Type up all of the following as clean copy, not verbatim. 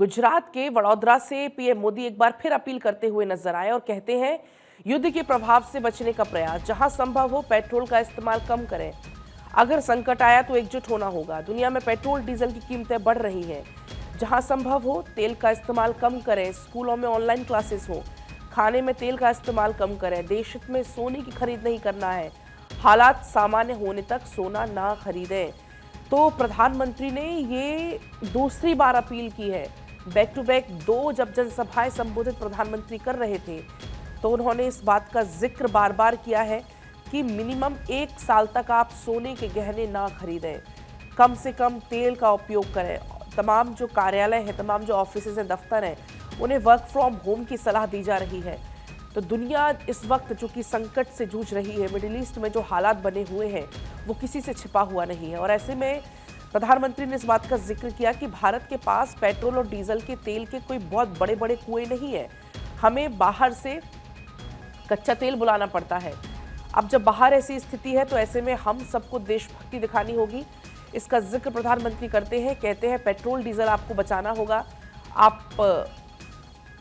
गुजरात के वडोदरा से पीएम मोदी एक बार फिर अपील करते हुए नजर आए और कहते हैं युद्ध के प्रभाव से बचने का प्रयास, जहां संभव हो पेट्रोल का इस्तेमाल कम करें। अगर संकट आया तो एकजुट होना होगा। दुनिया में पेट्रोल डीजल की कीमतें बढ़ रही हैं। जहां संभव हो तेल का इस्तेमाल कम करें। स्कूलों में ऑनलाइन क्लासेस हो। खाने में तेल का इस्तेमाल कम करें। देश हित में सोने की खरीद नहीं करना है। हालात सामान्य होने तक सोना ना खरीदें। तो प्रधानमंत्री ने ये दूसरी बार अपील की है। बैक टू बैक दो जब जनसभाएं संबोधित प्रधानमंत्री कर रहे थे तो उन्होंने इस बात का जिक्र बार बार किया है कि मिनिमम 1 साल तक आप सोने के गहने ना खरीदें, कम से कम तेल का उपयोग करें। तमाम जो कार्यालय हैं, तमाम जो ऑफिसेज हैं, दफ्तर हैं, उन्हें वर्क फ्रॉम होम की सलाह दी जा रही है। तो दुनिया इस वक्त जो कि संकट से जूझ रही है, मिडिल ईस्ट में जो हालात बने हुए हैं वो किसी से छिपा हुआ नहीं है। और ऐसे में प्रधानमंत्री ने इस बात का जिक्र किया कि भारत के पास पेट्रोल और डीजल के तेल के कोई बहुत बड़े बड़े कुएं नहीं है। हमें बाहर से कच्चा तेल बुलाना पड़ता है। अब जब बाहर ऐसी स्थिति है तो ऐसे में हम सबको देशभक्ति दिखानी होगी। इसका जिक्र प्रधानमंत्री करते हैं, कहते हैं पेट्रोल डीजल आपको बचाना होगा। आप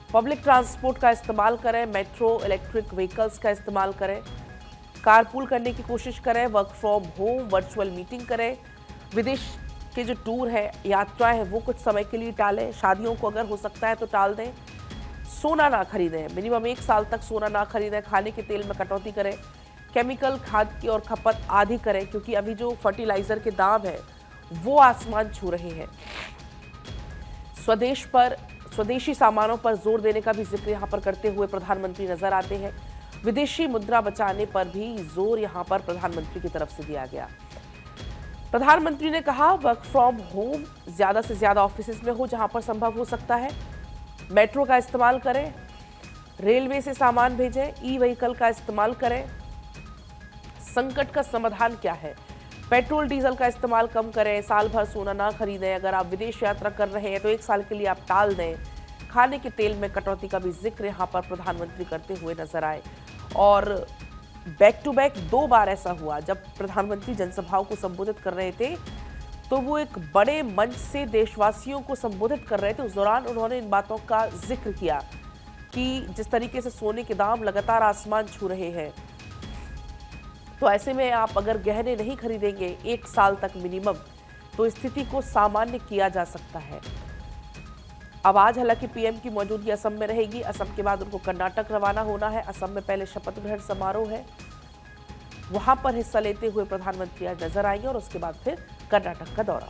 पब्लिक ट्रांसपोर्ट का इस्तेमाल करें, मेट्रो, इलेक्ट्रिक व्हीकल्स का इस्तेमाल करें, कारपूल करने की कोशिश करें, work from home, virtual meeting करें, विदेश के जो टूर है, यात्राएं हैं, वो कुछ समय के लिए टालें, शादियों को अगर हो सकता है तो टाल दें, सोना ना खरीदें, मिनिमम 1 साल तक सोना ना खरीदें, खाने के तेल में कटौती करें, केमिकल खाद की और खपत आधी करें, क्योंकि अभी जो फर्टिलाइजर के दाम है वो आसमान छू रहे हैं। स्वदेशी सामानों पर जोर देने का भी जिक्र यहाँ पर करते हुए प्रधानमंत्री नजर आते हैं। विदेशी मुद्रा बचाने पर भी जोर यहाँ पर प्रधानमंत्री की तरफ से दिया गया। प्रधानमंत्री ने कहा वर्क फ्रॉम होम ज्यादा से ज्यादा ऑफिसेज में हो जहां पर संभव हो सकता है। मेट्रो का इस्तेमाल करें, रेलवे से सामान भेजें, ई व्हीकल का इस्तेमाल करें। संकट का समाधान क्या है? पेट्रोल डीजल का इस्तेमाल कम करें, साल भर सोना ना खरीदें। अगर आप विदेश यात्रा कर रहे हैं तो 1 साल के लिए आप टाल दें। खाने के तेल में कटौती का भी जिक्र यहाँ पर प्रधानमंत्री करते हुए नजर आए। और बैक टू बैक 2 बार ऐसा हुआ जब प्रधानमंत्री जनसभाओं को संबोधित कर रहे थे तो वो एक बड़े मंच से देशवासियों को संबोधित कर रहे थे। उस दौरान उन्होंने इन बातों का जिक्र किया कि जिस तरीके से सोने के दाम लगातार आसमान छू रहे हैं, तो ऐसे में आप अगर गहने नहीं खरीदेंगे 1 साल तक मिनिमम, तो स्थिति को सामान्य किया जा सकता है। अब आज हालांकि पीएम की मौजूदगी असम में रहेगी। असम के बाद उनको कर्नाटक रवाना होना है। असम में पहले शपथ ग्रहण समारोह है, वहां पर हिस्सा लेते हुए प्रधानमंत्री आज नजर आएंगे और उसके बाद फिर कर्नाटक का दौरा।